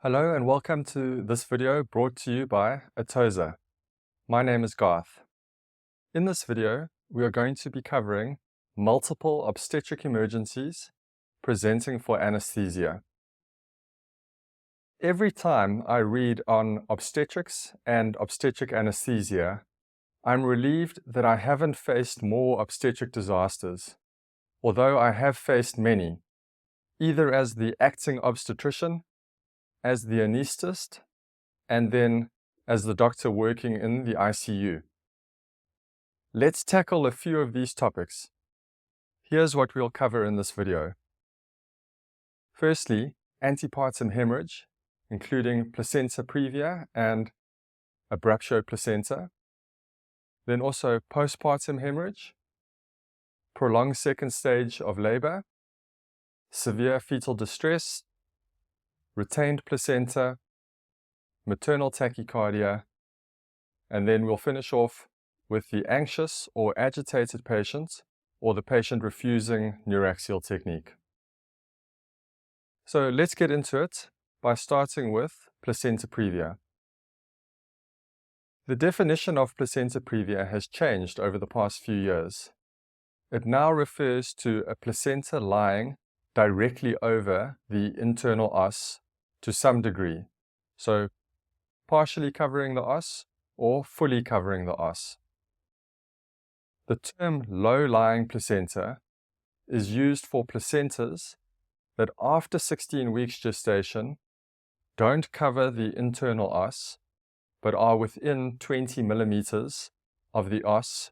Hello and welcome to this video brought to you by Anaesthesia. My name is Garth. In this video, we are going to be covering multiple obstetric emergencies presenting for anesthesia. Every time I read on obstetrics and obstetric anesthesia, I'm relieved that I haven't faced more obstetric disasters, although I have faced many, either as the acting obstetrician, as the anaesthetist, and then as the doctor working in the ICU. Let's tackle a few of these topics. Here's what we'll cover in this video. Firstly, antepartum hemorrhage, including placenta previa and abruptio placenta. Then also postpartum hemorrhage, prolonged second stage of labor, severe fetal distress, retained placenta, maternal tachycardia, and then we'll finish off with the anxious or agitated patient or the patient refusing neuraxial technique. So let's get into it by starting with placenta previa. The definition of placenta previa has changed over the past few years. It now refers to a placenta lying directly over the internal os to some degree, so partially covering the os or fully covering the os. The term low-lying placenta is used for placentas that after 16 weeks gestation don't cover the internal os, but are within 20 millimeters of the os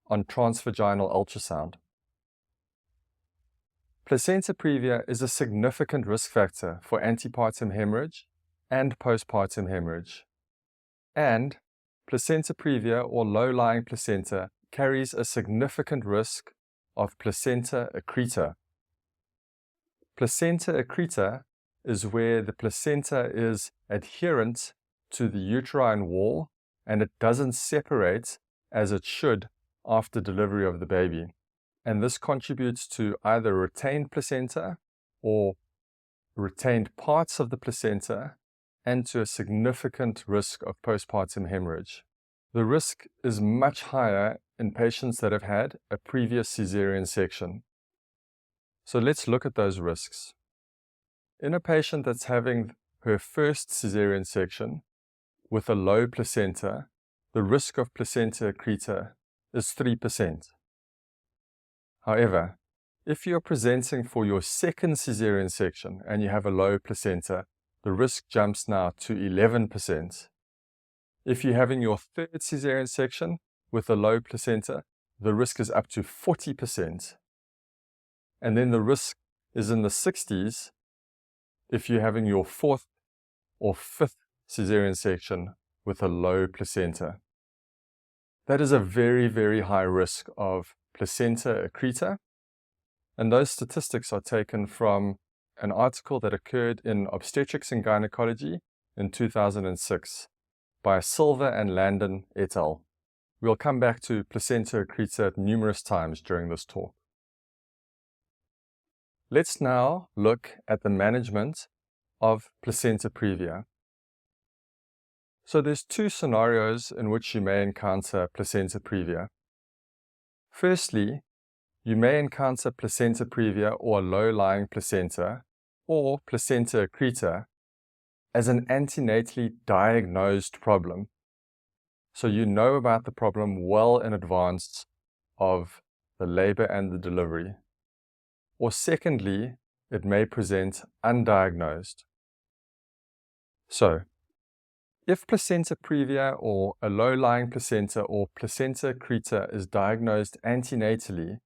on transvaginal ultrasound. Placenta previa is a significant risk factor for antepartum hemorrhage and postpartum hemorrhage. And placenta previa or low-lying placenta carries a significant risk of placenta accreta. Placenta accreta is where the placenta is adherent to the uterine wall and it doesn't separate as it should after delivery of the baby. And this contributes to either retained placenta or retained parts of the placenta and to a significant risk of postpartum hemorrhage. The risk is much higher in patients that have had a previous cesarean section. So let's look at those risks. In a patient that's having her first cesarean section with a low placenta, the risk of placenta accreta is 3%. However, if you're presenting for your second cesarean section and you have a low placenta, the risk jumps now to 11%. If you're having your third cesarean section with a low placenta, the risk is up to 40%. And then the risk is in the 60s if you're having your fourth or fifth cesarean section with a low placenta. That is a very, very high risk of placenta accreta, and those statistics are taken from an article that occurred in Obstetrics and Gynecology in 2006 by Silver and Landon et al. We'll come back to placenta accreta numerous times during this talk. Let's now look at the management of placenta previa. So there's two scenarios in which you may encounter placenta previa. Firstly, you may encounter placenta previa or low-lying placenta or placenta accreta as an antenatally diagnosed problem. So you know about the problem well in advance of the labor and the delivery. Or secondly, it may present undiagnosed. So, if placenta previa or a low-lying placenta or placenta accreta is diagnosed antenatally,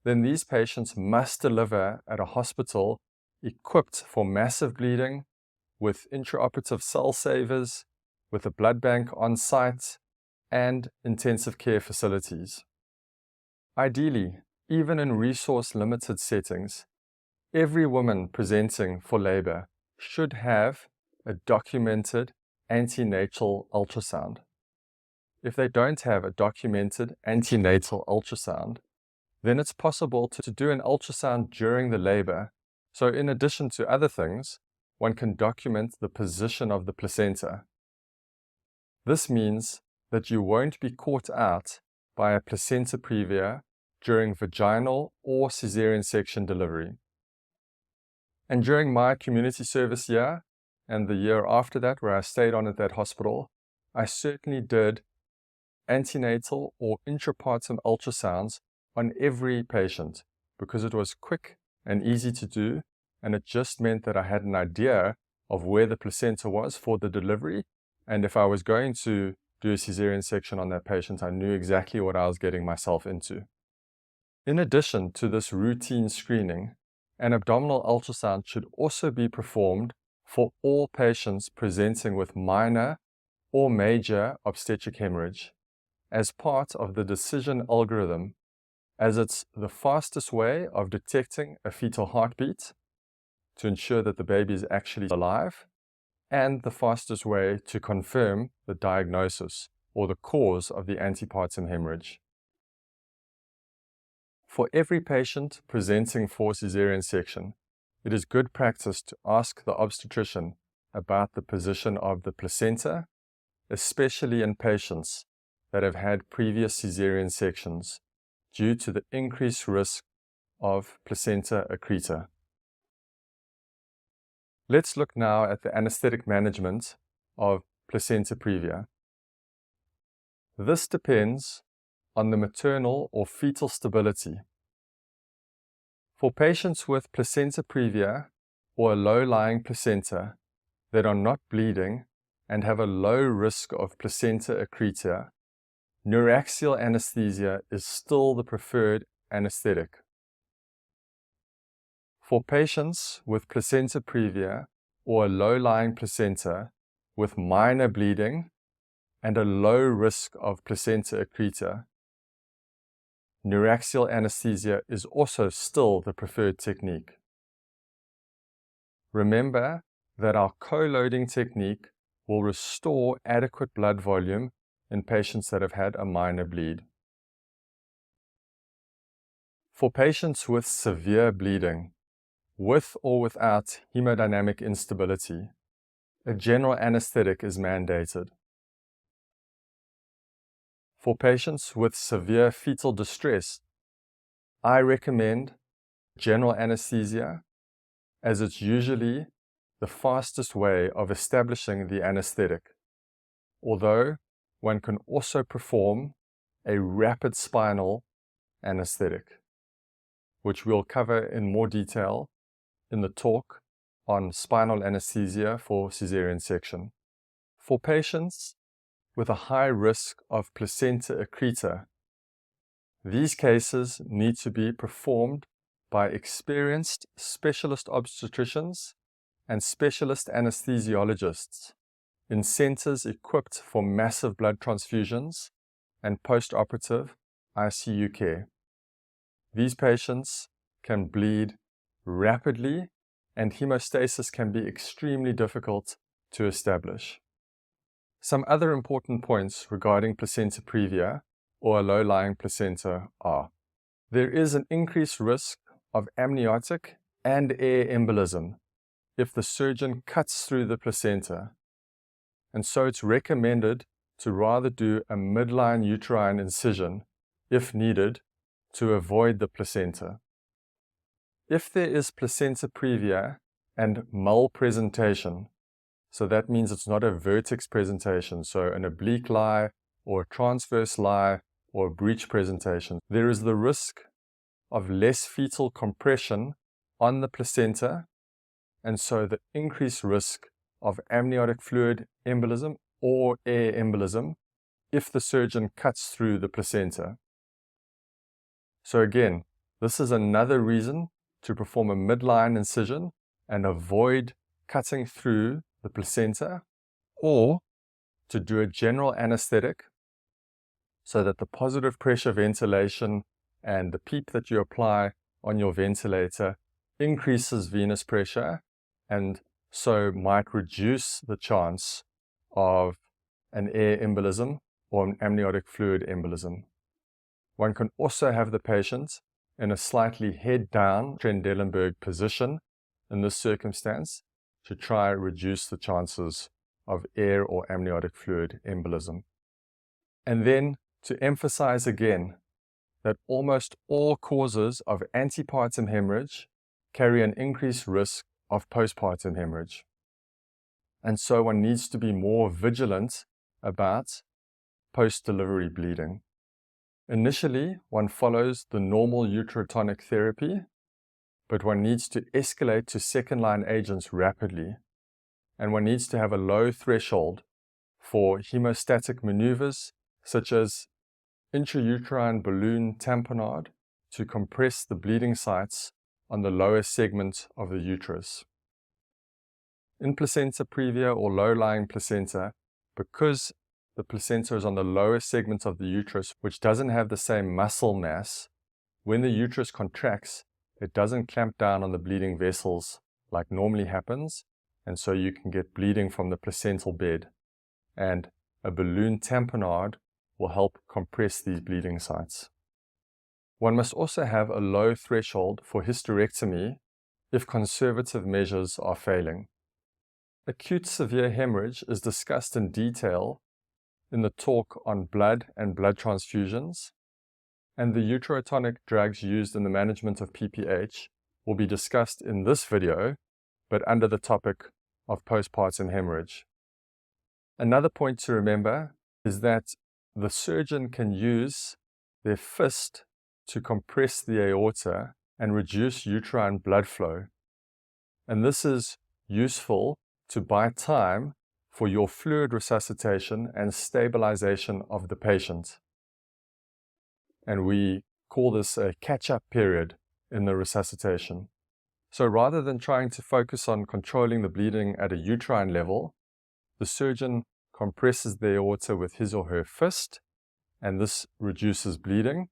then these patients must deliver at a hospital equipped for massive bleeding, with intraoperative cell savers, with a blood bank on site, and intensive care facilities. Ideally, even in resource-limited settings, every woman presenting for labor should have a documented antenatal ultrasound. If they don't have a documented antenatal ultrasound, then it's possible to do an ultrasound during the labor. So in addition to other things, one can document the position of the placenta. This means that you won't be caught out by a placenta previa during vaginal or cesarean section delivery. And during my community service year, and the year after that where I stayed on at that hospital, I certainly did antenatal or intrapartum ultrasounds on every patient because it was quick and easy to do, and it just meant that I had an idea of where the placenta was for the delivery, and if I was going to do a cesarean section on that patient, I knew exactly what I was getting myself into. In addition to this routine screening, an abdominal ultrasound should also be performed for all patients presenting with minor or major obstetric hemorrhage as part of the decision algorithm, as it's the fastest way of detecting a fetal heartbeat to ensure that the baby is actually alive, and the fastest way to confirm the diagnosis or the cause of the antepartum hemorrhage. For every patient presenting for cesarean section, it is good practice to ask the obstetrician about the position of the placenta, especially in patients that have had previous cesarean sections due to the increased risk of placenta accreta. Let's look now at the anesthetic management of placenta previa. This depends on the maternal or fetal stability. For patients with placenta previa or a low-lying placenta that are not bleeding and have a low risk of placenta accreta, neuraxial anesthesia is still the preferred anesthetic. For patients with placenta previa or a low-lying placenta with minor bleeding and a low risk of placenta accreta, neuraxial anesthesia is also still the preferred technique. Remember that our co-loading technique will restore adequate blood volume in patients that have had a minor bleed. For patients with severe bleeding, with or without hemodynamic instability, a general anesthetic is mandated. For patients with severe fetal distress, I recommend general anesthesia, as it's usually the fastest way of establishing the anesthetic, although one can also perform a rapid spinal anesthetic, which we'll cover in more detail in the talk on spinal anesthesia for cesarean section. For patients with a high risk of placenta accreta, these cases need to be performed by experienced specialist obstetricians and specialist anesthesiologists in centers equipped for massive blood transfusions and post-operative ICU care. These patients can bleed rapidly, and hemostasis can be extremely difficult to establish. Some other important points regarding placenta previa or a low-lying placenta are: there is an increased risk of amniotic and air embolism if the surgeon cuts through the placenta, and so it's recommended to rather do a midline uterine incision if needed to avoid the placenta. If there is placenta previa and mole presentation, so that means it's not a vertex presentation, so an oblique lie or a transverse lie or a breech presentation, there is the risk of less fetal compression on the placenta, and so the increased risk of amniotic fluid embolism or air embolism if the surgeon cuts through the placenta. So again, this is another reason to perform a midline incision and avoid cutting through the placenta, or to do a general anesthetic so that the positive pressure ventilation and the PEEP that you apply on your ventilator increases venous pressure and so might reduce the chance of an air embolism or an amniotic fluid embolism. One can also have the patient in a slightly head down Trendelenburg position in this circumstance to try and reduce the chances of air or amniotic fluid embolism. And then to emphasize again that almost all causes of antepartum hemorrhage carry an increased risk of postpartum hemorrhage. And so one needs to be more vigilant about post-delivery bleeding. Initially, one follows the normal uterotonic therapy, but one needs to escalate to second-line agents rapidly, and one needs to have a low threshold for hemostatic maneuvers such as intrauterine balloon tamponade to compress the bleeding sites on the lower segment of the uterus. In placenta previa or low-lying placenta, because the placenta is on the lower segment of the uterus, which doesn't have the same muscle mass, when the uterus contracts, it doesn't clamp down on the bleeding vessels like normally happens, and so you can get bleeding from the placental bed. And a balloon tamponade will help compress these bleeding sites. One must also have a low threshold for hysterectomy if conservative measures are failing. Acute severe hemorrhage is discussed in detail in the talk on blood and blood transfusions, and the uterotonic drugs used in the management of PPH will be discussed in this video, but under the topic of postpartum hemorrhage. Another point to remember is that the surgeon can use their fist to compress the aorta and reduce uterine blood flow. And this is useful to buy time for your fluid resuscitation and stabilization of the patient. And we call this a catch-up period in the resuscitation. So rather than trying to focus on controlling the bleeding at a uterine level, the surgeon compresses the aorta with his or her fist, and this reduces bleeding,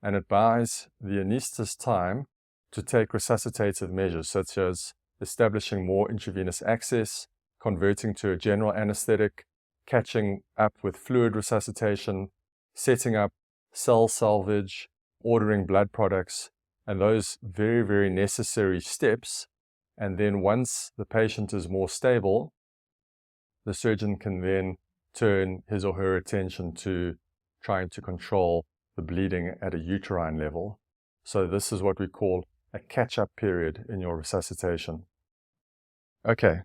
and it buys the anesthetist time to take resuscitative measures such as establishing more intravenous access, converting to a general anesthetic, catching up with fluid resuscitation, setting up cell salvage, ordering blood products, and those very, very necessary steps. And then once the patient is more stable, the surgeon can then turn his or her attention to trying to control the bleeding at a uterine level. So this is what we call a catch-up period in your resuscitation. Okay,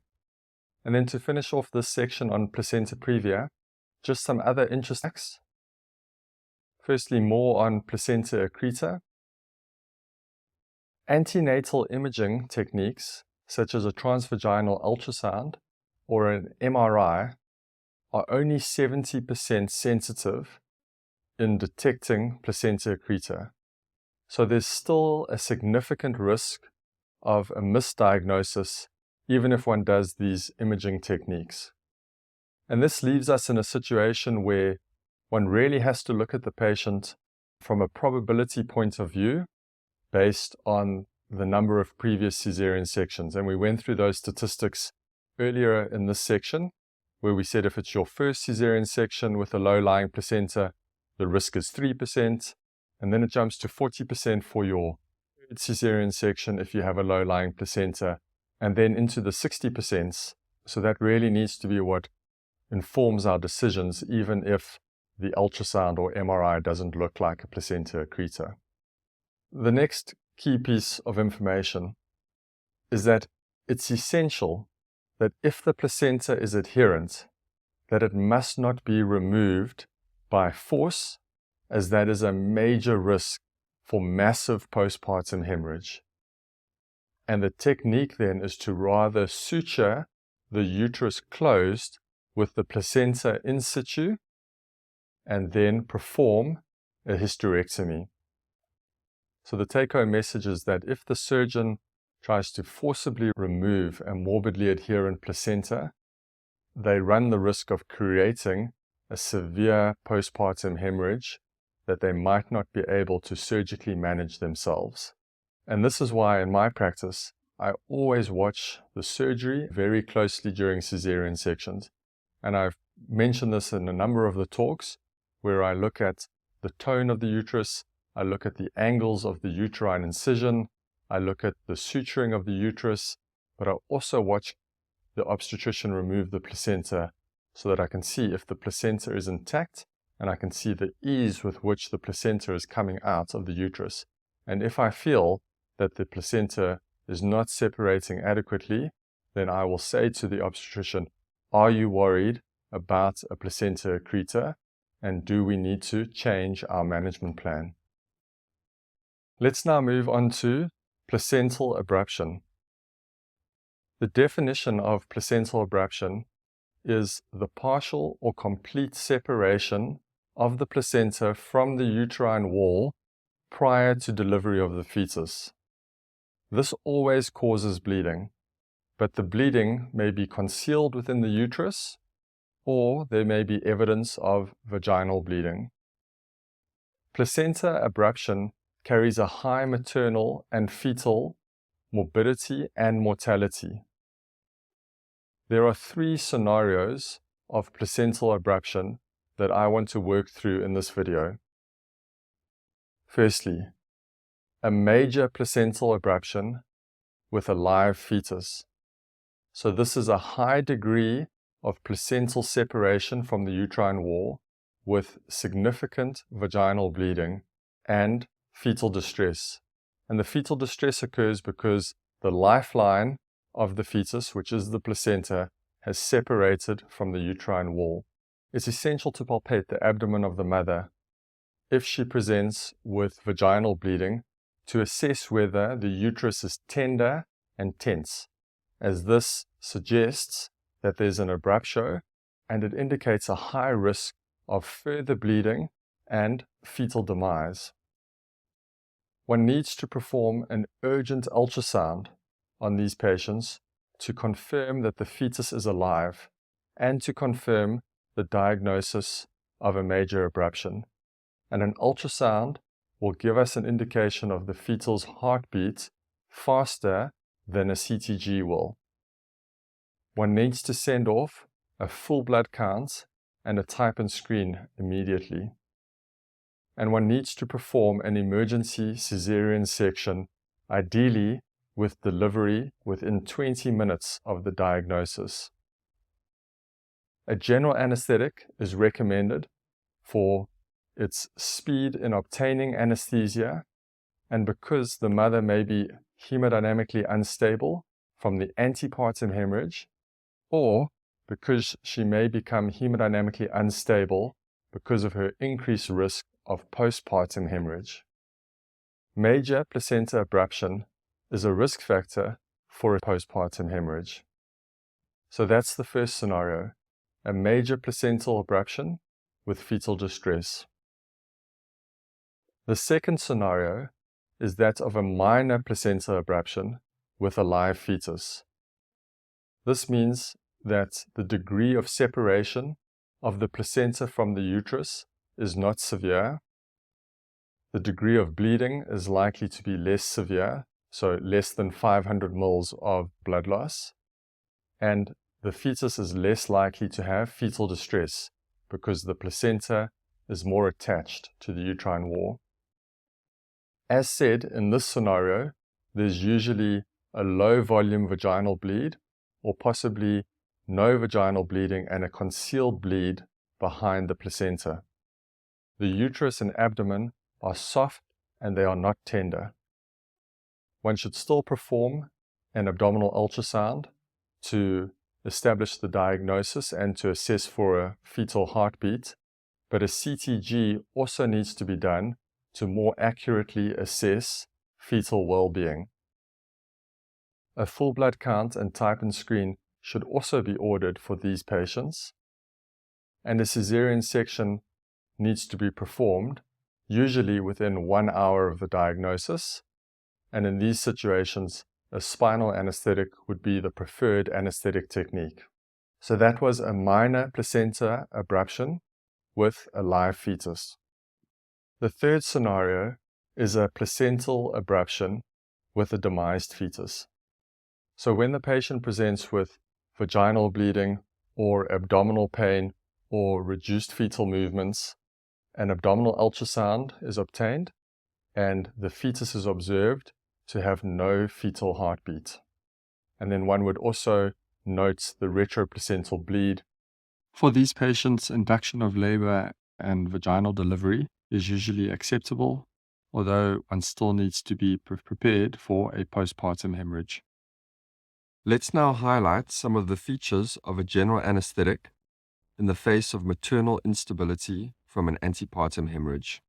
and then to finish off this section on placenta previa, just some other interesting facts. Firstly, more on placenta accreta. Antenatal imaging techniques, such as a transvaginal ultrasound or an MRI, are only 70% sensitive in detecting placenta accreta. So there's still a significant risk of a misdiagnosis even if one does these imaging techniques. And this leaves us in a situation where one really has to look at the patient from a probability point of view based on the number of previous cesarean sections. And we went through those statistics earlier in this section, where we said if it's your first cesarean section with a low-lying placenta, the risk is 3%, and then it jumps to 40% for your third cesarean section if you have a low-lying placenta, and then into the 60%. So that really needs to be what informs our decisions, even if the ultrasound or MRI doesn't look like a placenta accreta. The next key piece of information is that it's essential that if the placenta is adherent, that it must not be removed by force, as that is a major risk for massive postpartum hemorrhage. And the technique then is to rather suture the uterus closed with the placenta in situ and then perform a hysterectomy. So the take-home message is that if the surgeon tries to forcibly remove a morbidly adherent placenta, they run the risk of creating a severe postpartum hemorrhage that they might not be able to surgically manage themselves. And this is why in my practice, I always watch the surgery very closely during cesarean sections. And I've mentioned this in a number of the talks where I look at the tone of the uterus, I look at the angles of the uterine incision, I look at the suturing of the uterus, but I also watch the obstetrician remove the placenta so that I can see if the placenta is intact and I can see the ease with which the placenta is coming out of the uterus. And if I feel that the placenta is not separating adequately, then I will say to the obstetrician, are you worried about a placenta accreta, and do we need to change our management plan? Let's now move on to placental abruption. The definition of placental abruption is the partial or complete separation of the placenta from the uterine wall prior to delivery of the fetus. This always causes bleeding, but the bleeding may be concealed within the uterus, or there may be evidence of vaginal bleeding. Placenta abruption carries a high maternal and fetal morbidity and mortality. There are 3 scenarios of placental abruption that I want to work through in this video. Firstly, a major placental abruption with a live fetus. So this is a high degree of placental separation from the uterine wall with significant vaginal bleeding and fetal distress. And the fetal distress occurs because the lifeline of the fetus, which is the placenta, has separated from the uterine wall. It's essential to palpate the abdomen of the mother if she presents with vaginal bleeding to assess whether the uterus is tender and tense, as this suggests that there's an abruptio and it indicates a high risk of further bleeding and fetal demise. One needs to perform an urgent ultrasound on these patients to confirm that the fetus is alive and to confirm the diagnosis of a major abruption. And an ultrasound will give us an indication of the fetal's heartbeat faster than a CTG will. One needs to send off a full blood count and a type and screen immediately. And one needs to perform an emergency caesarean section, ideally with delivery within 20 minutes of the diagnosis. A general anesthetic is recommended for its speed in obtaining anesthesia, and because the mother may be hemodynamically unstable from the antepartum hemorrhage, or because she may become hemodynamically unstable because of her increased risk of postpartum hemorrhage. Major placenta abruption is a risk factor for a postpartum hemorrhage. So that's the first scenario, a major placental abruption with fetal distress. The second scenario is that of a minor placenta abruption with a live fetus. This means that the degree of separation of the placenta from the uterus is not severe. The degree of bleeding is likely to be less severe, so less than 500 mils of blood loss, and the fetus is less likely to have fetal distress because the placenta is more attached to the uterine wall. As said, in this scenario, there's usually a low volume vaginal bleed or possibly no vaginal bleeding and a concealed bleed behind the placenta. The uterus and abdomen are soft and they are not tender. One should still perform an abdominal ultrasound to establish the diagnosis and to assess for a fetal heartbeat, but a CTG also needs to be done to more accurately assess fetal well-being. A full blood count and type and screen should also be ordered for these patients, and a caesarean section needs to be performed, usually within 1 hour of the diagnosis, and in these situations, a spinal anesthetic would be the preferred anesthetic technique. So that was a minor placenta abruption with a live fetus. The third scenario is a placental abruption with a demised fetus. So when the patient presents with vaginal bleeding or abdominal pain or reduced fetal movements, an abdominal ultrasound is obtained and the fetus is observed to have no fetal heartbeat. And then one would also note the retroplacental bleed. For these patients, induction of labor and vaginal delivery is usually acceptable, although one still needs to be prepared for a postpartum hemorrhage. Let's now highlight some of the features of a general anesthetic in the face of maternal instability from an antepartum hemorrhage.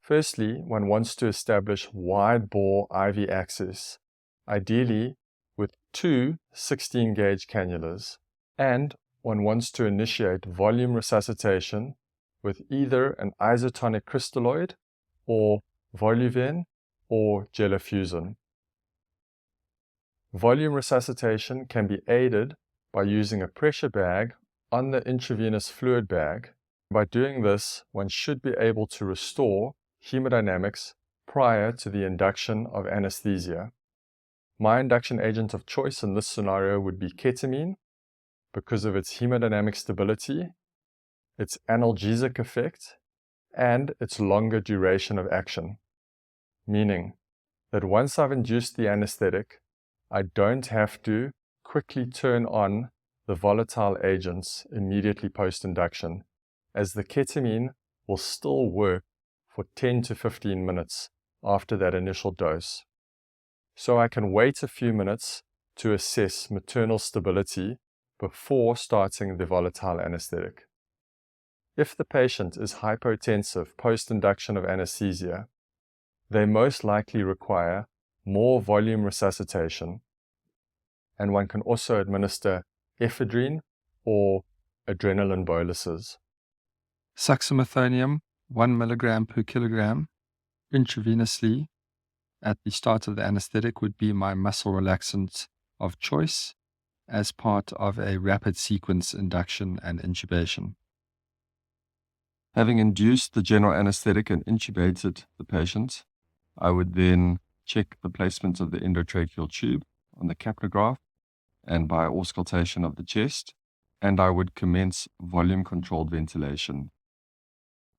Firstly, one wants to establish wide-bore IV access, ideally with two 16-gauge cannulas, and one wants to initiate volume resuscitation with either an isotonic crystalloid or Voluven or Gelafuscin. Volume resuscitation can be aided by using a pressure bag on the intravenous fluid bag. By doing this, one should be able to restore hemodynamics prior to the induction of anesthesia. My induction agent of choice in this scenario would be ketamine because of its hemodynamic stability, its analgesic effect, and its longer duration of action. Meaning that once I've induced the anesthetic, I don't have to quickly turn on the volatile agents immediately post-induction, as the ketamine will still work for 10 to 15 minutes after that initial dose. So I can wait a few minutes to assess maternal stability before starting the volatile anesthetic. If the patient is hypotensive post-induction of anesthesia, they most likely require more volume resuscitation, and one can also administer ephedrine or adrenaline boluses. Succinylcholine, 1 milligram per kilogram intravenously at the start of the anesthetic would be my muscle relaxant of choice as part of a rapid sequence induction and intubation. Having induced the general anesthetic and intubated the patient, I would then check the placement of the endotracheal tube on the capnograph and by auscultation of the chest, and I would commence volume-controlled ventilation.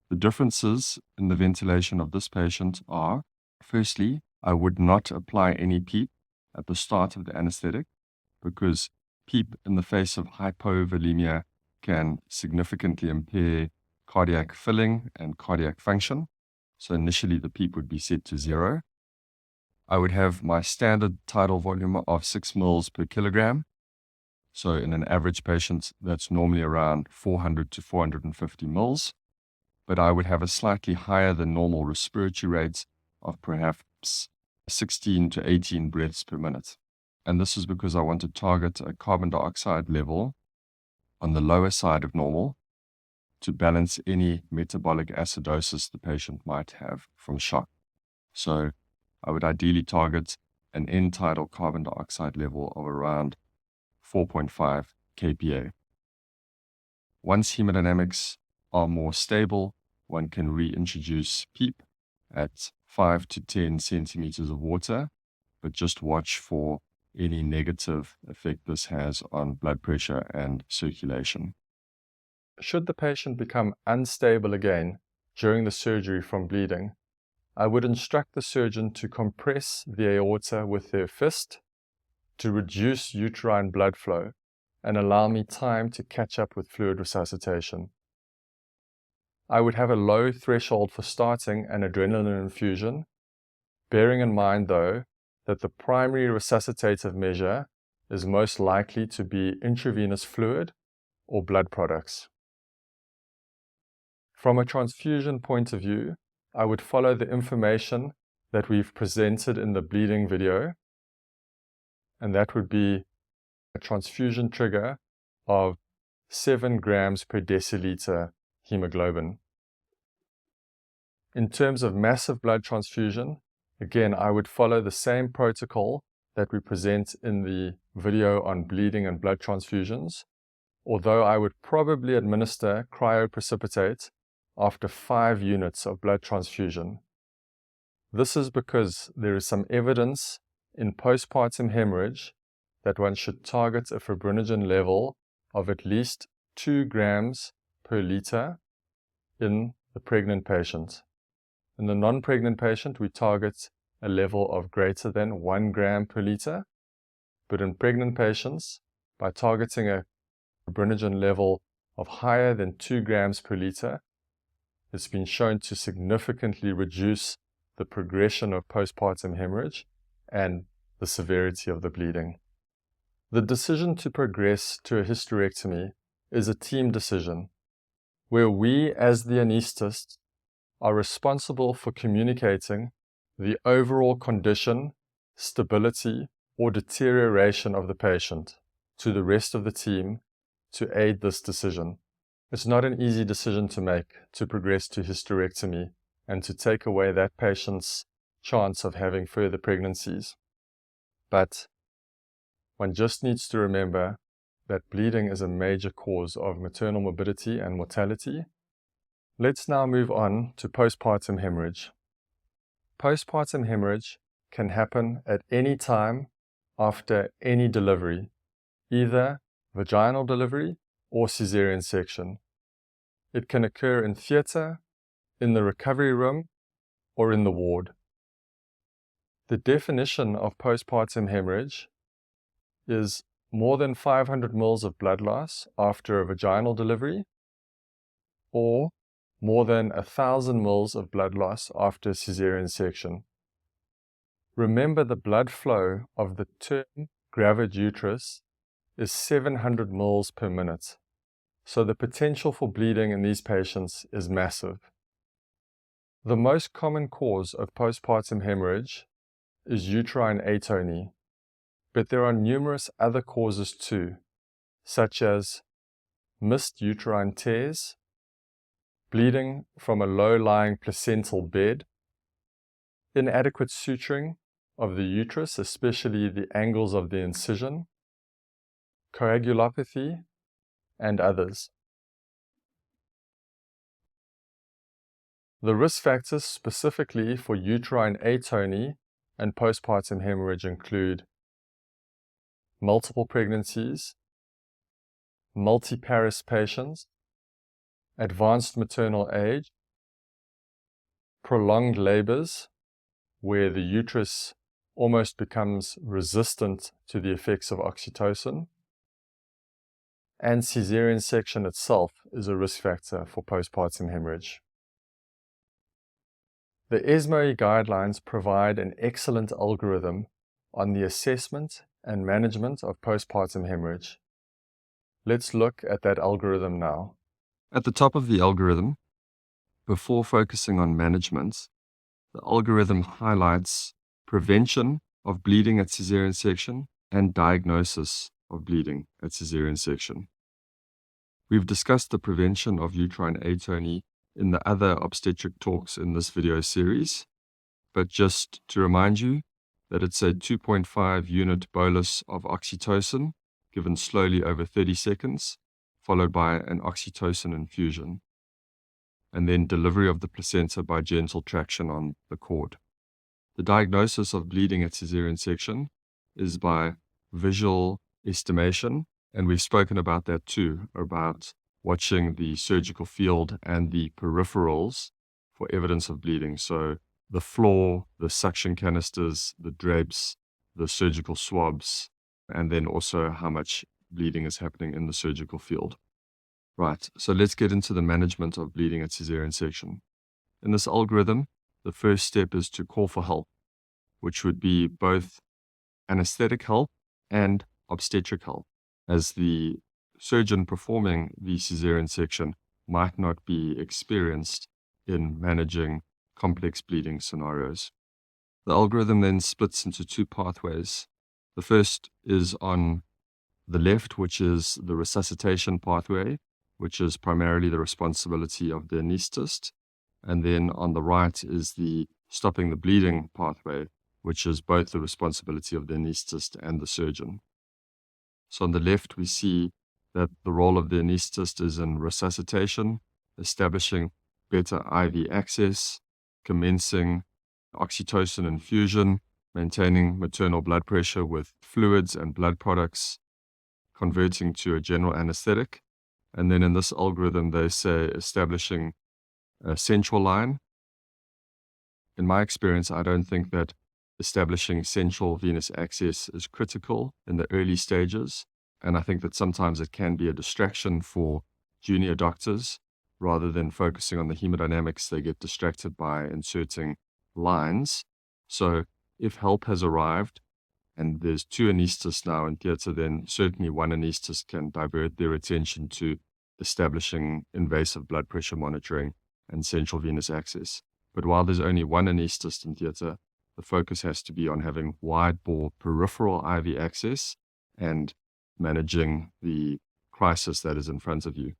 The differences in the ventilation of this patient are, firstly, I would not apply any PEEP at the start of the anesthetic because PEEP in the face of hypovolemia can significantly impair cardiac filling and cardiac function. So initially the PEEP would be set to 0. I would have my standard tidal volume of 6 mils per kilogram. So in an average patient, that's normally around 400 to 450 mils. But I would have a slightly higher than normal respiratory rate of perhaps 16 to 18 breaths per minute. And this is because I want to target a carbon dioxide level on the lower side of normal to balance any metabolic acidosis the patient might have from shock. So I would ideally target an end-tidal carbon dioxide level of around 4.5 kPa. Once hemodynamics are more stable, one can reintroduce PEEP at 5 to 10 centimeters of water, but just watch for any negative effect this has on blood pressure and circulation. Should the patient become unstable again during the surgery from bleeding, I would instruct the surgeon to compress the aorta with their fist to reduce uterine blood flow and allow me time to catch up with fluid resuscitation. I would have a low threshold for starting an adrenaline infusion, bearing in mind though that the primary resuscitative measure is most likely to be intravenous fluid or blood products. From a transfusion point of view, I would follow the information that we've presented in the bleeding video, and that would be a transfusion trigger of 7 grams per deciliter hemoglobin. In terms of massive blood transfusion, again, I would follow the same protocol that we present in the video on bleeding and blood transfusions, although I would probably administer cryoprecipitate after 5 units of blood transfusion. This is because there is some evidence in postpartum hemorrhage that one should target a fibrinogen level of at least 2 grams per liter in the pregnant patient. In the non-pregnant patient, we target a level of greater than 1 gram per liter, but in pregnant patients, by targeting a fibrinogen level of higher than 2 grams per liter, it's been shown to significantly reduce the progression of postpartum hemorrhage and the severity of the bleeding. The decision to progress to a hysterectomy is a team decision, where we as the anaesthetist are responsible for communicating the overall condition, stability, or deterioration of the patient to the rest of the team to aid this decision. It's not an easy decision to make to progress to hysterectomy and to take away that patient's chance of having further pregnancies. But one just needs to remember that bleeding is a major cause of maternal morbidity and mortality. Let's now move on to postpartum hemorrhage. Postpartum hemorrhage can happen at any time after any delivery, either vaginal delivery or cesarean section. It can occur in theatre, in the recovery room, or in the ward. The definition of postpartum hemorrhage is more than 500 ml of blood loss after a vaginal delivery, or more than 1,000 ml of blood loss after a cesarean section. Remember, the blood flow of the term gravid uterus is 700 ml per minute, so the potential for bleeding in these patients is massive. The most common cause of postpartum hemorrhage is uterine atony, but there are numerous other causes too, such as missed uterine tears, bleeding from a low-lying placental bed, inadequate suturing of the uterus, especially the angles of the incision, coagulopathy, and others. The risk factors specifically for uterine atony and postpartum hemorrhage include multiple pregnancies, multiparous patients, advanced maternal age, prolonged labors where the uterus almost becomes resistant to the effects of oxytocin, and caesarean section itself is a risk factor for postpartum hemorrhage. The ESMO guidelines provide an excellent algorithm on the assessment and management of postpartum hemorrhage. Let's look at that algorithm now. At the top of the algorithm, before focusing on management, the algorithm highlights prevention of bleeding at caesarean section and diagnosis of bleeding at caesarean section. We've discussed the prevention of uterine atony in the other obstetric talks in this video series, but just to remind you that it's a 2.5 unit bolus of oxytocin given slowly over 30 seconds, followed by an oxytocin infusion, and then delivery of the placenta by gentle traction on the cord. The diagnosis of bleeding at caesarean section is by visual estimation, and we've spoken about that too, about watching the surgical field and the peripherals for evidence of bleeding. So the floor, the suction canisters, the drapes, the surgical swabs, and then also how much bleeding is happening in the surgical field. Right, so let's get into the management of bleeding at caesarean section. In this algorithm, the first step is to call for help, which would be both anesthetic help and obstetric help, as the surgeon performing the caesarean section might not be experienced in managing complex bleeding scenarios. The algorithm then splits into two pathways. The first is on the left, which is the resuscitation pathway, which is primarily the responsibility of the anesthetist. And then on the right is the stopping the bleeding pathway, which is both the responsibility of the anesthetist and the surgeon. So on the left, we see that the role of the anesthetist is in resuscitation, establishing better IV access, commencing oxytocin infusion, maintaining maternal blood pressure with fluids and blood products, converting to a general anesthetic. And then in this algorithm, they say establishing a central line. In my experience, I don't think that establishing central venous access is critical in the early stages, And I think that sometimes it can be a distraction for junior doctors. Rather than focusing on the hemodynamics, they get distracted by inserting lines. So if help has arrived and there's 2 anesthetists now in theatre, then certainly one anesthetist can divert their attention to establishing invasive blood pressure monitoring and central venous access. But while there's only one anesthetist in theatre, the focus has to be on having wide-bore peripheral IV access and managing the crisis that is in front of you.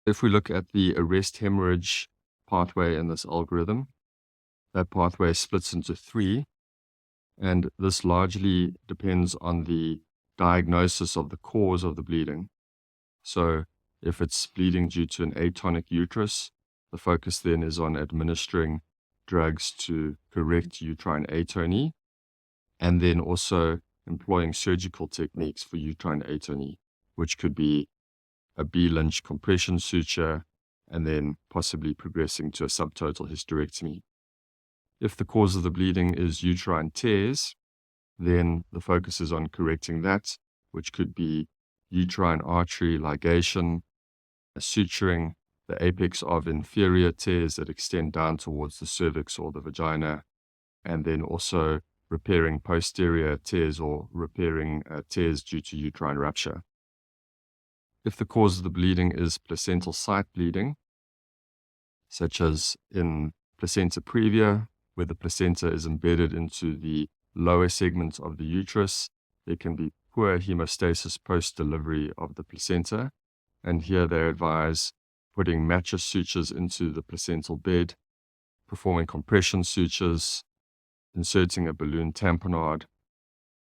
If we look at the arrest hemorrhage pathway in this algorithm, that pathway splits into 3, and this largely depends on the diagnosis of the cause of the bleeding. So if it's bleeding due to an atonic uterus, the focus then is on administering drugs to correct uterine atony, and then also employing surgical techniques for uterine atony, which could be a B-Lynch compression suture, and then possibly progressing to a subtotal hysterectomy. If the cause of the bleeding is uterine tears, then the focus is on correcting that, which could be uterine artery ligation, suturing the apex of inferior tears that extend down towards the cervix or the vagina, and then also repairing posterior tears or repairing tears due to uterine rupture. If the cause of the bleeding is placental site bleeding, such as in placenta previa, where the placenta is embedded into the lower segment of the uterus, there can be poor hemostasis post-delivery of the placenta, and here they advise putting mattress sutures into the placental bed, performing compression sutures, inserting a balloon tamponade,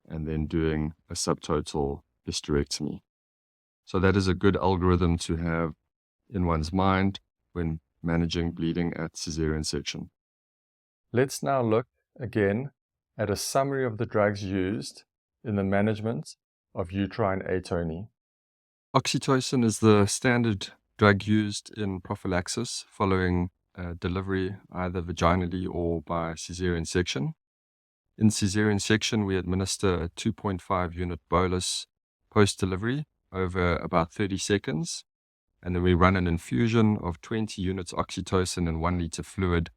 and then doing a subtotal hysterectomy. So that is a good algorithm to have in one's mind when managing bleeding at cesarean section. Let's now look again at a summary of the drugs used in the management of uterine atony. Oxytocin is the standard drug used in prophylaxis following delivery either vaginally or by cesarean section. In cesarean section, we administer a 2.5 unit bolus post-delivery over about 30 seconds, and then we run an infusion of 20 units oxytocin in 1 liter fluid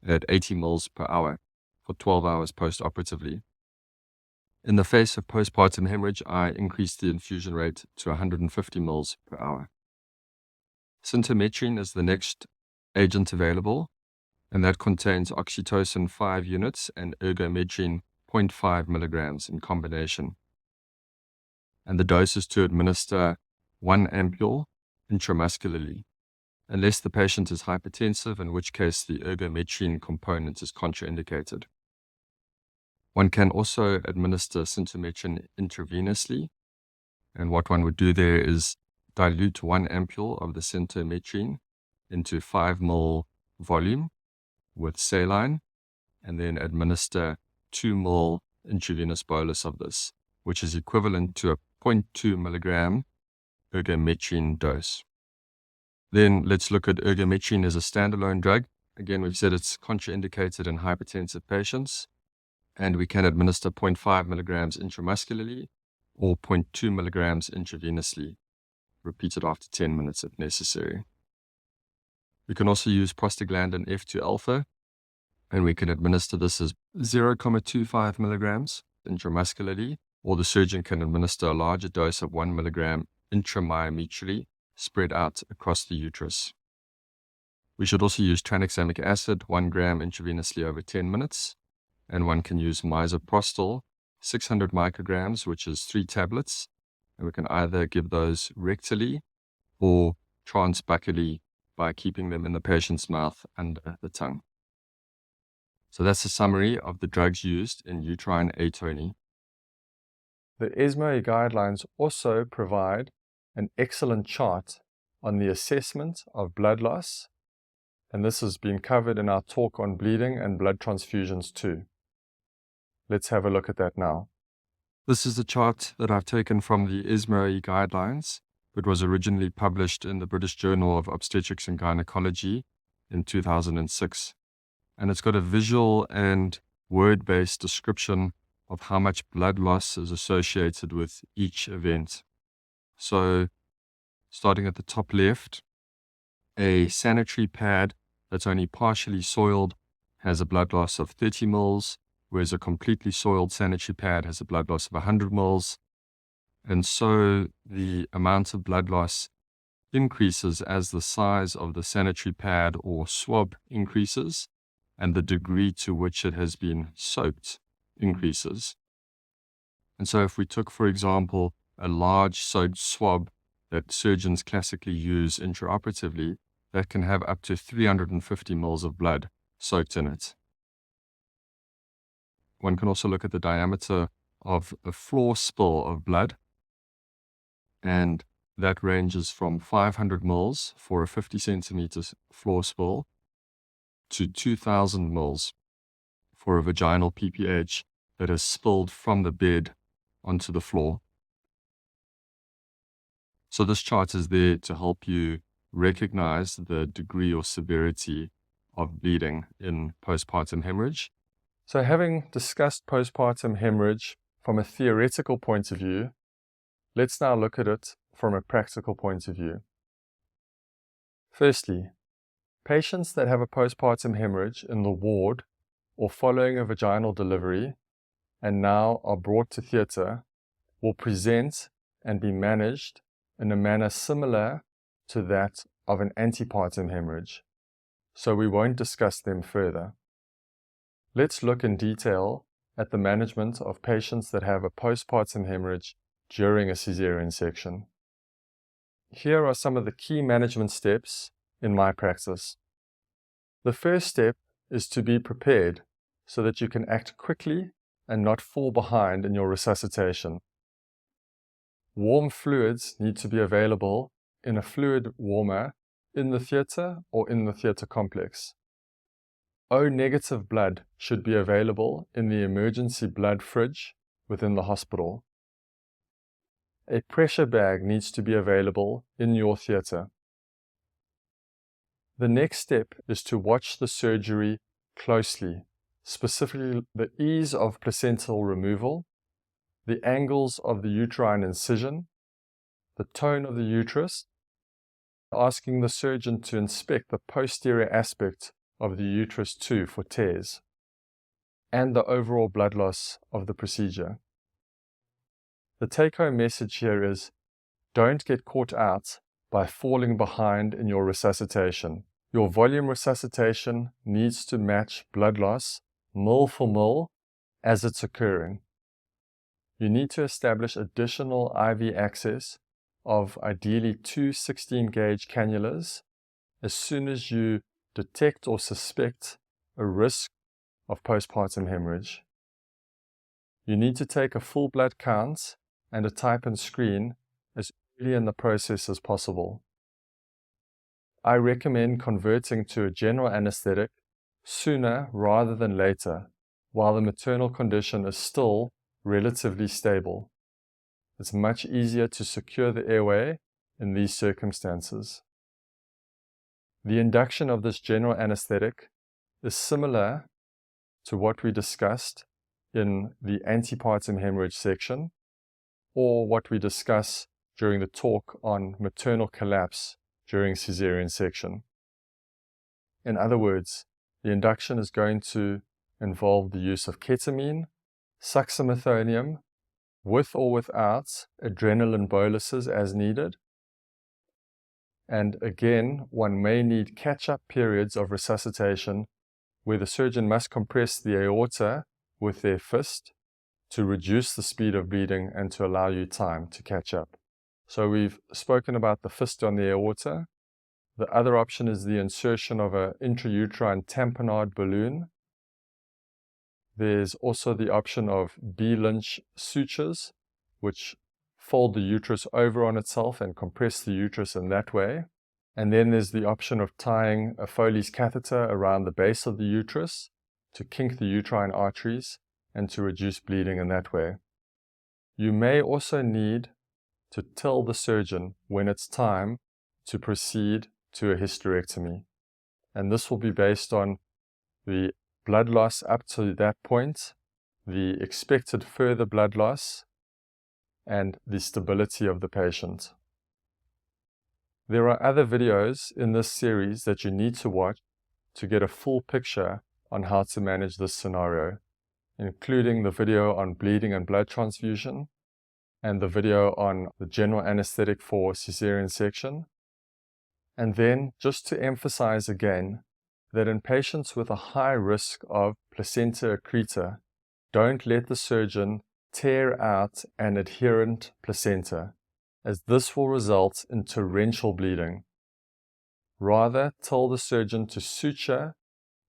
at 80 mL per hour for 12 hours post-operatively. In the face of postpartum hemorrhage, I increased the infusion rate to 150 mL per hour. Sintometrine is the next agent available, and that contains oxytocin 5 units and ergometrine 0.5 milligrams in combination. And the dose is to administer 1 ampule intramuscularly, unless the patient is hypertensive, in which case the ergometrine component is contraindicated. One can also administer sintometrine intravenously, and what one would do there is dilute 1 ampule of the sintometrine into 5 ml volume with saline, and then administer 2 ml intravenous bolus of this, which is equivalent to a 0.2 milligram ergometrine dose. Then let's look at ergometrine as a standalone drug. Again, we've said it's contraindicated in hypertensive patients, and we can administer 0.5 milligrams intramuscularly or 0.2 milligrams intravenously, repeated after 10 minutes if necessary. We can also use prostaglandin F2 alpha, and we can administer this as 0.25 milligrams intramuscularly, or the surgeon can administer a larger dose of 1 milligram intramyometrally spread out across the uterus. We should also use tranexamic acid, 1 gram intravenously over 10 minutes, and one can use misoprostol, 600 micrograms, which is 3 tablets, and we can either give those rectally or transbuccally by keeping them in the patient's mouth under the tongue. So that's a summary of the drugs used in uterine atony. The ESMO guidelines also provide an excellent chart on the assessment of blood loss, and this has been covered in our talk on bleeding and blood transfusions too. Let's have a look at that now. This is a chart that I've taken from the ESMO guidelines. It was originally published in the British Journal of Obstetrics and Gynecology in 2006. And it's got a visual and word-based description of how much blood loss is associated with each event. So, starting at the top left, a sanitary pad that's only partially soiled has a blood loss of 30 mils, whereas a completely soiled sanitary pad has a blood loss of 100 mils. And so the amount of blood loss increases as the size of the sanitary pad or swab increases, and the degree to which it has been soaked increases. And so if we took, for example, a large soaked swab that surgeons classically use intraoperatively, that can have up to 350 mils of blood soaked in it. One can also look at the diameter of a floor spill of blood, and that ranges from 500 mils for a 50 centimeters floor spill to 2,000 mils for a vaginal PPH that has spilled from the bed onto the floor. So this chart is there to help you recognize the degree or severity of bleeding in postpartum hemorrhage. So having discussed postpartum hemorrhage from a theoretical point of view, let's now look at it from a practical point of view. Firstly, patients that have a postpartum hemorrhage in the ward or following a vaginal delivery and now are brought to theatre will present and be managed in a manner similar to that of an antepartum hemorrhage, so we won't discuss them further. Let's look in detail at the management of patients that have a postpartum hemorrhage during a caesarean section. Here are some of the key management steps in my practice. The first step is to be prepared so that you can act quickly and not fall behind in your resuscitation. Warm fluids need to be available in a fluid warmer in the theatre or in the theatre complex. O-negative blood should be available in the emergency blood fridge within the hospital. A pressure bag needs to be available in your theatre. The next step is to watch the surgery closely, specifically the ease of placental removal, the angles of the uterine incision, the tone of the uterus, asking the surgeon to inspect the posterior aspect of the uterus too for tears, and the overall blood loss of the procedure. The take-home message here is, don't get caught out by falling behind in your resuscitation. Your volume resuscitation needs to match blood loss, mil for mil, as it's occurring. You need to establish additional IV access of ideally 2 16-gauge cannulas as soon as you detect or suspect a risk of postpartum hemorrhage. You need to take a full blood count and a type and screen as early in the process as possible. I recommend converting to a general anesthetic sooner rather than later, while the maternal condition is still relatively stable. It's much easier to secure the airway in these circumstances. The induction of this general anesthetic is similar to what we discussed in the antepartum hemorrhage section, or what we discuss during the talk on maternal collapse during caesarean section. In other words, the induction is going to involve the use of ketamine, succinylmethonium, with or without adrenaline boluses as needed. And again, one may need catch-up periods of resuscitation where the surgeon must compress the aorta with their fist to reduce the speed of bleeding and to allow you time to catch up. So we've spoken about the fist on the aorta. The other option is the insertion of an intrauterine tamponade balloon. There's also the option of B-Lynch sutures, which fold the uterus over on itself and compress the uterus in that way. And then there's the option of tying a Foley's catheter around the base of the uterus to kink the uterine arteries and to reduce bleeding in that way. You may also need to tell the surgeon when it's time to proceed to a hysterectomy. And this will be based on the blood loss up to that point, the expected further blood loss, and the stability of the patient. There are other videos in this series that you need to watch to get a full picture on how to manage this scenario, including the video on bleeding and blood transfusion, and the video on the general anesthetic for cesarean section. And then, just to emphasize again, that in patients with a high risk of placenta accreta, don't let the surgeon tear out an adherent placenta, as this will result in torrential bleeding. Rather, tell the surgeon to suture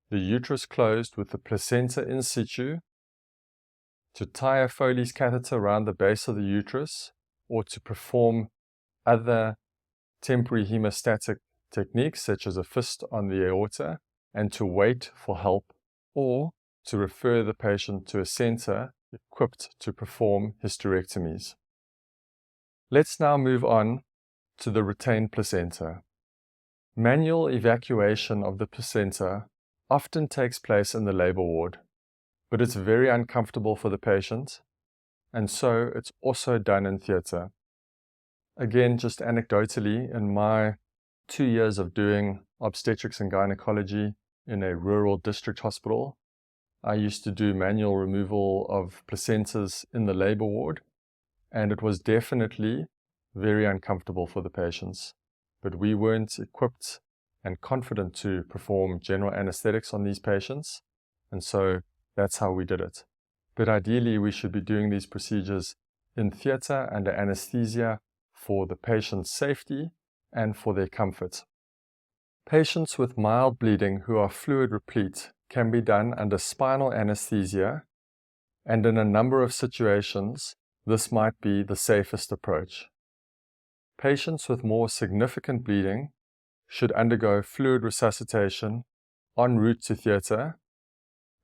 the uterus closed with the placenta in situ, to tie a Foley's catheter around the base of the uterus, or to perform other temporary hemostatic techniques such as a fist on the aorta, and to wait for help, or to refer the patient to a center equipped to perform hysterectomies. Let's now move on to the retained placenta. Manual evacuation of the placenta often takes place in the labor ward, but it's very uncomfortable for the patient, and so it's also done in theater. Again, just anecdotally, in my 2 years of doing obstetrics and gynecology in a rural district hospital, I used to do manual removal of placentas in the labor ward, and it was definitely very uncomfortable for the patients. But we weren't equipped and confident to perform general anesthetics on these patients, and so that's how we did it. But ideally, we should be doing these procedures in theater under anesthesia for the patient's safety and for their comfort. Patients with mild bleeding who are fluid replete can be done under spinal anesthesia, and in a number of situations, this might be the safest approach. Patients with more significant bleeding should undergo fluid resuscitation en route to theater,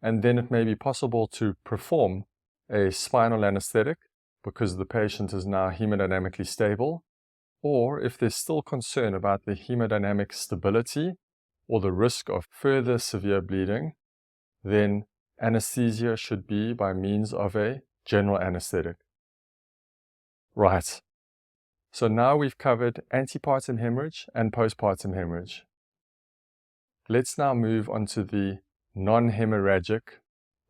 and then it may be possible to perform a spinal anesthetic because the patient is now hemodynamically stable, or if there's still concern about the hemodynamic stability or the risk of further severe bleeding, then anesthesia should be by means of a general anesthetic. Right. So now we've covered antepartum hemorrhage and postpartum hemorrhage. Let's now move on to the non-hemorrhagic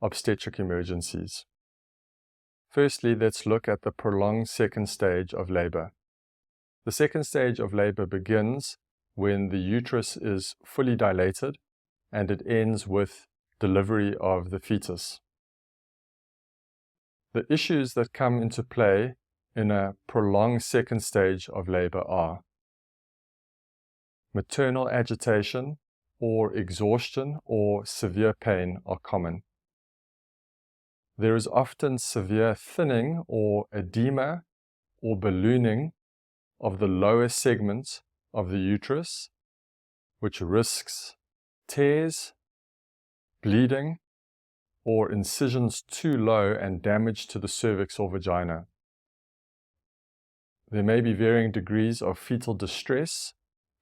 obstetric emergencies. Firstly, let's look at the prolonged second stage of labor. The second stage of labor begins when the uterus is fully dilated and it ends with delivery of the fetus. The issues that come into play in a prolonged second stage of labor are maternal agitation or exhaustion or severe pain are common. There is often severe thinning or edema or ballooning of the lower segment of the uterus, which risks tears, bleeding, or incisions too low and damage to the cervix or vagina. There may be varying degrees of fetal distress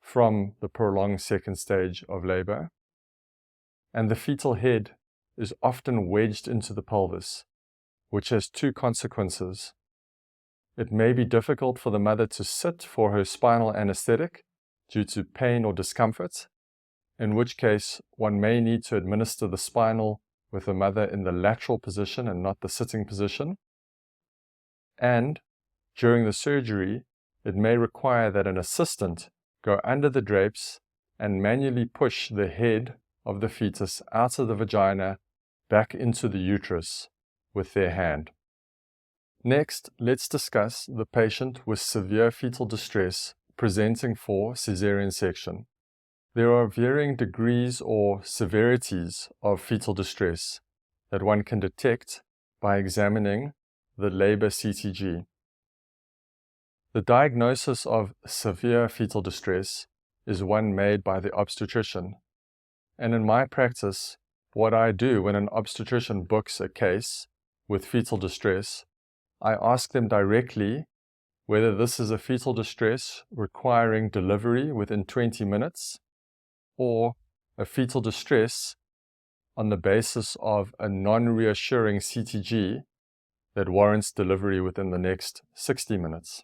from the prolonged second stage of labor, and the fetal head is often wedged into the pelvis, which has two consequences. It may be difficult for the mother to sit for her spinal anesthetic due to pain or discomfort, in which case one may need to administer the spinal with the mother in the lateral position and not the sitting position. And during the surgery, it may require that an assistant go under the drapes and manually push the head of the fetus out of the vagina back into the uterus with their hand. Next, let's discuss the patient with severe fetal distress presenting for cesarean section. There are varying degrees or severities of fetal distress that one can detect by examining the labor CTG. The diagnosis of severe fetal distress is one made by the obstetrician. And in my practice, what I do when an obstetrician books a case with fetal distress, I ask them directly whether this is a fetal distress requiring delivery within 20 minutes or a fetal distress on the basis of a non-reassuring CTG that warrants delivery within the next 60 minutes.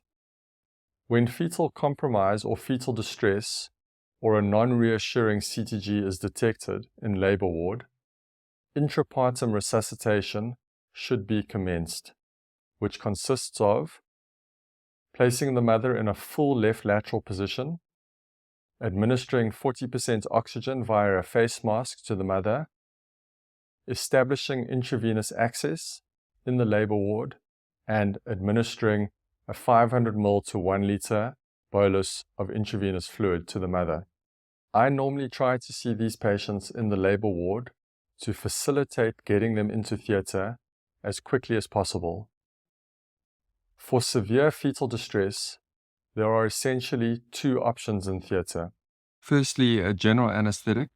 When fetal compromise or fetal distress or a non-reassuring CTG is detected in labor ward, intrapartum resuscitation should be commenced, which consists of placing the mother in a full left lateral position, administering 40% oxygen via a face mask to the mother, establishing intravenous access in the labor ward, and administering a 500 ml to 1 liter bolus of intravenous fluid to the mother. I normally try to see these patients in the labor ward to facilitate getting them into theatre as quickly as possible. For severe fetal distress, there are essentially two options in theatre. Firstly, a general anesthetic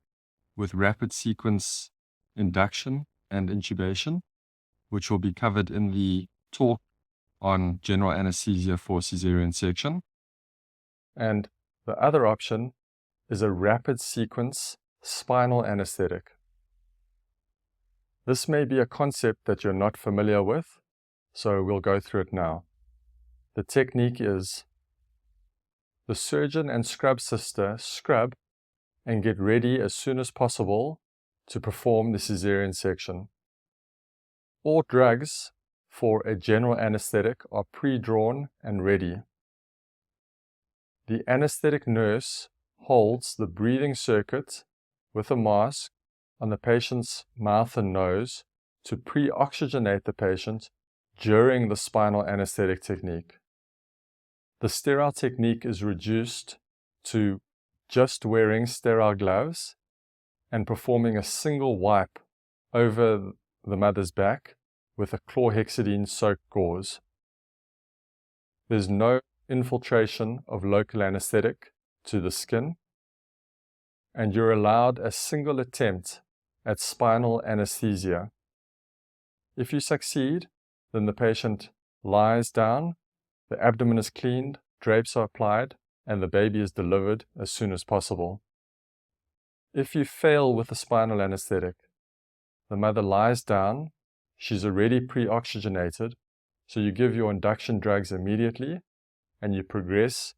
with rapid sequence induction and intubation, which will be covered in the talk on general anesthesia for caesarean section. And the other option is a rapid sequence spinal anesthetic. This may be a concept that you're not familiar with, so we'll go through it now. The technique is the surgeon and scrub sister scrub and get ready as soon as possible to perform the caesarean section. All drugs for a general anesthetic are pre-drawn and ready. The anesthetic nurse holds the breathing circuit with a mask on the patient's mouth and nose to pre-oxygenate the patient during the spinal anesthetic technique. The sterile technique is reduced to just wearing sterile gloves and performing a single wipe over the mother's back with a chlorhexidine-soaked gauze. There's no infiltration of local anesthetic to the skin, and you're allowed a single attempt at spinal anesthesia. If you succeed, then the patient lies down, the abdomen is cleaned, drapes are applied, and the baby is delivered as soon as possible. If you fail with the spinal anesthetic, the mother lies down, she's already pre-oxygenated, so you give your induction drugs immediately, and you progress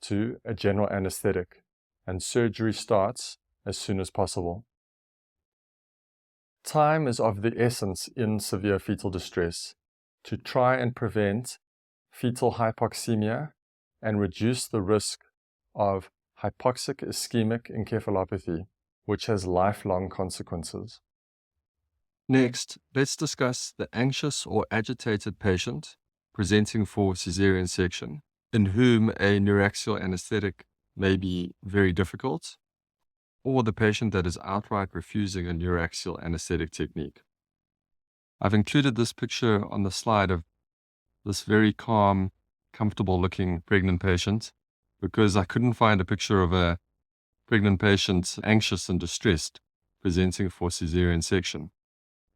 to a general anesthetic, and surgery starts as soon as possible. Time is of the essence in severe fetal distress to try and prevent fetal hypoxemia and reduce the risk of hypoxic ischemic encephalopathy, which has lifelong consequences. Next, let's discuss the anxious or agitated patient presenting for caesarean section, in whom a neuraxial anesthetic may be very difficult, or the patient that is outright refusing a neuraxial anesthetic technique. I've included this picture on the slide of this very calm, comfortable-looking pregnant patient because I couldn't find a picture of a pregnant patient anxious and distressed presenting for caesarean section,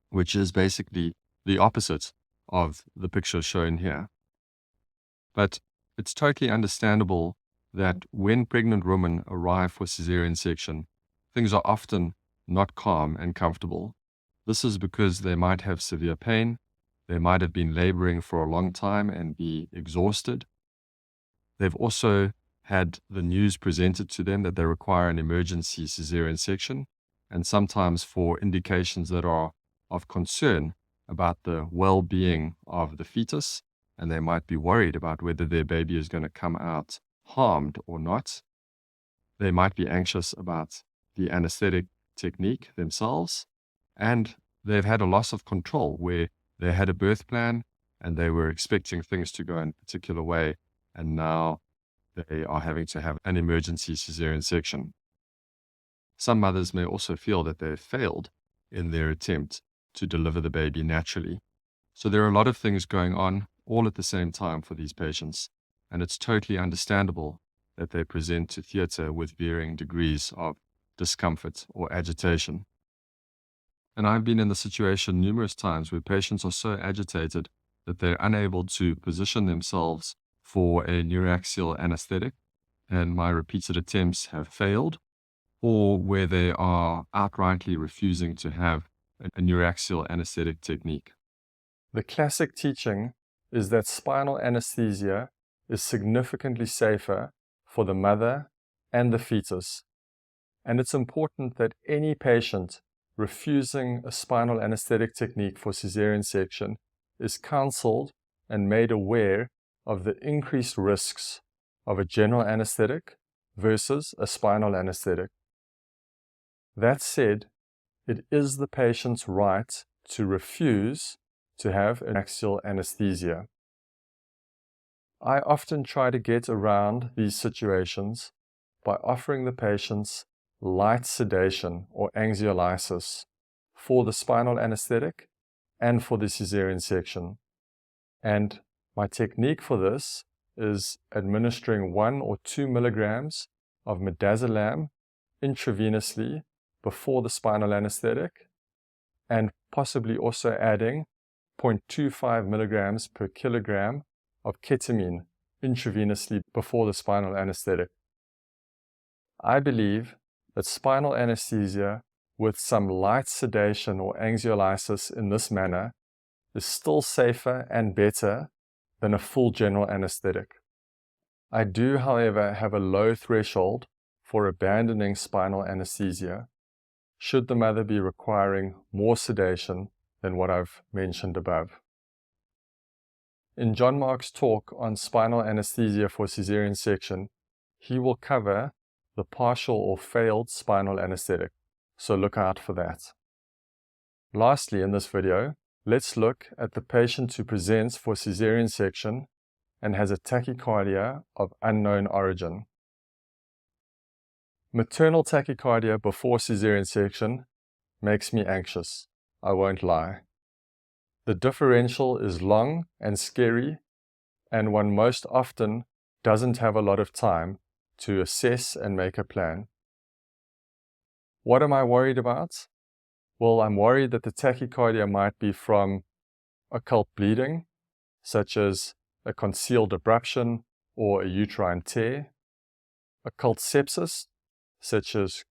which is basically the opposite of the picture shown here. But it's totally understandable that when pregnant women arrive for caesarean section, things are often not calm and comfortable. This is because they might have severe pain, they might have been laboring for a long time and be exhausted. They've also had the news presented to them that they require an emergency caesarean section, and sometimes for indications that are of concern about the well-being of the fetus, and they might be worried about whether their baby is going to come out harmed or not. They might be anxious about the anesthetic technique themselves, and they've had a loss of control where they had a birth plan and they were expecting things to go in a particular way, and now they are having to have an emergency caesarean section. Some mothers may also feel that they've failed in their attempt to deliver the baby naturally. So there are a lot of things going on all at the same time for these patients, and it's totally understandable that they present to theatre with varying degrees of discomfort or agitation. And I've been in the situation numerous times where patients are so agitated that they're unable to position themselves for a neuraxial anesthetic, and my repeated attempts have failed, or where they are outrightly refusing to have a neuraxial anesthetic technique. The classic teaching is that spinal anesthesia is significantly safer for the mother and the fetus, and it's important that any patient refusing a spinal anesthetic technique for cesarean section is counseled and made aware of the increased risks of a general anesthetic versus a spinal anesthetic. That said, it is the patient's right to refuse to have an axial anesthesia. I often try to get around these situations by offering the patients light sedation or anxiolysis for the spinal anesthetic and for the cesarean section. And my technique for this is administering 1 or 2 milligrams of midazolam intravenously before the spinal anesthetic, and possibly also adding 0.25 milligrams per kilogram of ketamine intravenously before the spinal anesthetic. I believe that spinal anesthesia with some light sedation or anxiolysis in this manner is still safer and better than a full general anesthetic. I do, however, have a low threshold for abandoning spinal anesthesia should the mother be requiring more sedation than what I've mentioned above. In John Mark's talk on spinal anesthesia for cesarean section, he will cover the partial or failed spinal anesthetic, so look out for that. Lastly, in this video, let's look at the patient who presents for cesarean section and has a tachycardia of unknown origin. Maternal tachycardia before cesarean section makes me anxious, I won't lie. The differential is long and scary, and one most often doesn't have a lot of time to assess and make a plan. What am I worried about? Well, I'm worried that the tachycardia might be from occult bleeding, such as a concealed abruption or a uterine tear, occult sepsis, such as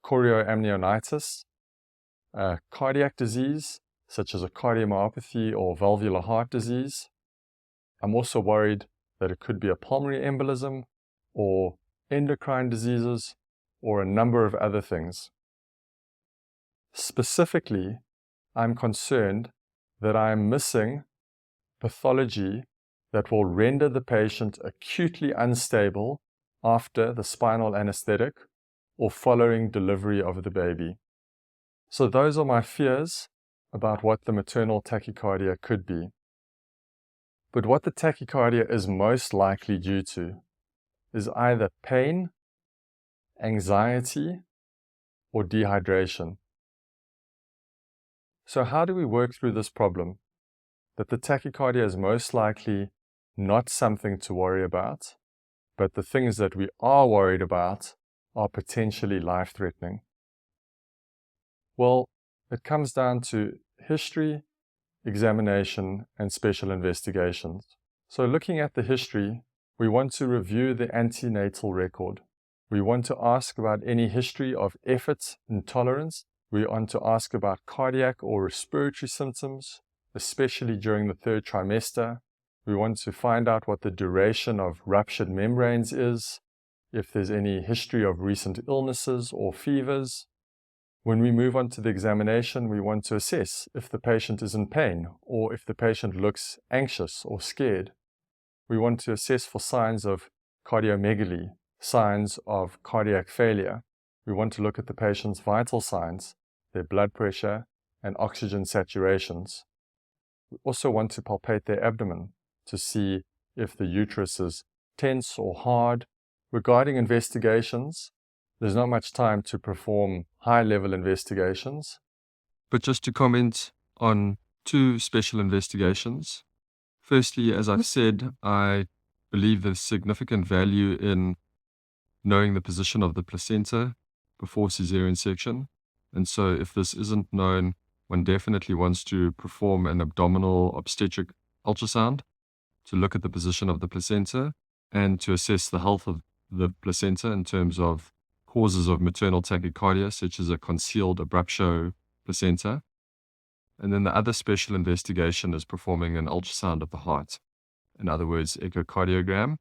chorioamnionitis, cardiac disease, such as a cardiomyopathy or valvular heart disease. I'm also worried that it could be a pulmonary embolism or endocrine diseases or a number of other things. Specifically, I'm concerned that I am missing pathology that will render the patient acutely unstable after the spinal anesthetic or following delivery of the baby. So those are my fears about what the maternal tachycardia could be. But what the tachycardia is most likely due to is either pain, anxiety, or dehydration. So how do we work through this problem? That the tachycardia is most likely not something to worry about, but the things that we are worried about are potentially life-threatening. Well, it comes down to history, examination, and special investigations. So looking at the history, we want to review the antenatal record. We want to ask about any history of effort intolerance. We want to ask about cardiac or respiratory symptoms, especially during the 3rd trimester. We want to find out what the duration of ruptured membranes is, if there's any history of recent illnesses or fevers. When we move on to the examination, we want to assess if the patient is in pain or if the patient looks anxious or scared. We want to assess for signs of cardiomegaly, signs of cardiac failure. We want to look at the patient's vital signs, their blood pressure and oxygen saturations. We also want to palpate their abdomen to see if the uterus is tense or hard. Regarding investigations, there's not much time to perform high-level investigations. But just to comment on 2 special investigations. Firstly, as I've said, I believe there's significant value in knowing the position of the placenta before cesarean section. And so if this isn't known, one definitely wants to perform an abdominal obstetric ultrasound to look at the position of the placenta and to assess the health of the placenta in terms of causes of maternal tachycardia, such as a concealed abruptio placenta. And then the other special investigation is performing an ultrasound of the heart. In other words, echocardiogram.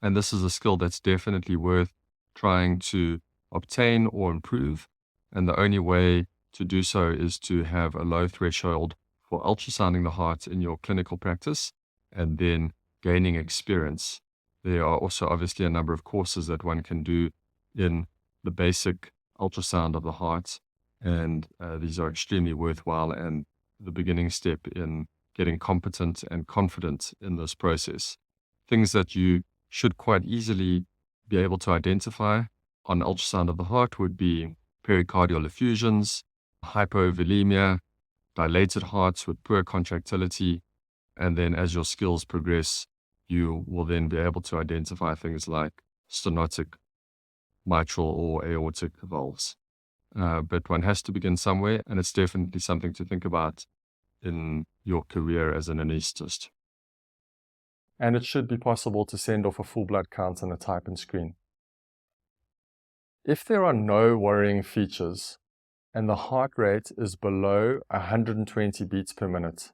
And this is a skill that's definitely worth trying to obtain or improve. And the only way to do so is to have a low threshold for ultrasounding the heart in your clinical practice and then gaining experience. There are also obviously a number of courses that one can do in the basic ultrasound of the heart. And these are extremely worthwhile and the beginning step in getting competent and confident in this process. Things that you should quite easily be able to identify on ultrasound of the heart would be pericardial effusions, hypovolemia, dilated hearts with poor contractility, and then as your skills progress, you will then be able to identify things like stenotic, mitral, or aortic valves. But one has to begin somewhere, and it's definitely something to think about in your career as an anesthetist. And it should be possible to send off a full blood count and a type and screen. If there are no worrying features and the heart rate is below 120 beats per minute,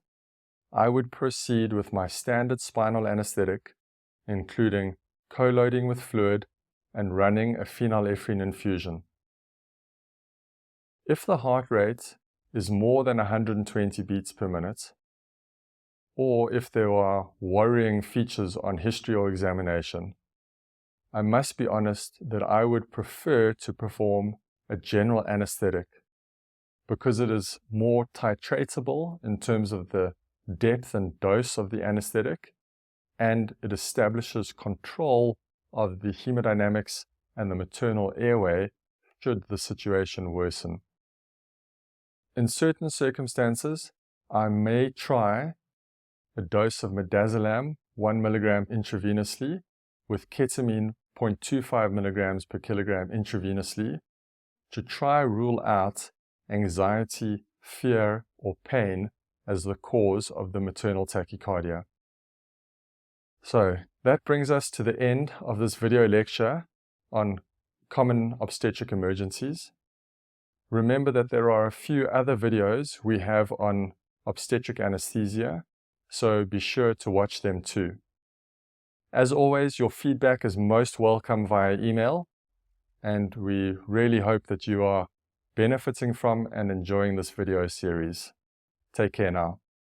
I would proceed with my standard spinal anesthetic, including co-loading with fluid and running a phenylephrine infusion. If the heart rate is more than 120 beats per minute, or if there are worrying features on history or examination, I must be honest that I would prefer to perform a general anesthetic because it is more titratable in terms of the depth and dose of the anesthetic, and it establishes control of the hemodynamics and the maternal airway should the situation worsen. In certain circumstances, I may try a dose of midazolam 1 milligram intravenously with ketamine 0.25 milligrams per kilogram intravenously to try rule out anxiety, fear, or pain as the cause of the maternal tachycardia. So that brings us to the end of this video lecture on common obstetric emergencies. Remember that there are a few other videos we have on obstetric anesthesia, so be sure to watch them too. As always, your feedback is most welcome via email, and we really hope that you are benefiting from and enjoying this video series. Take care now.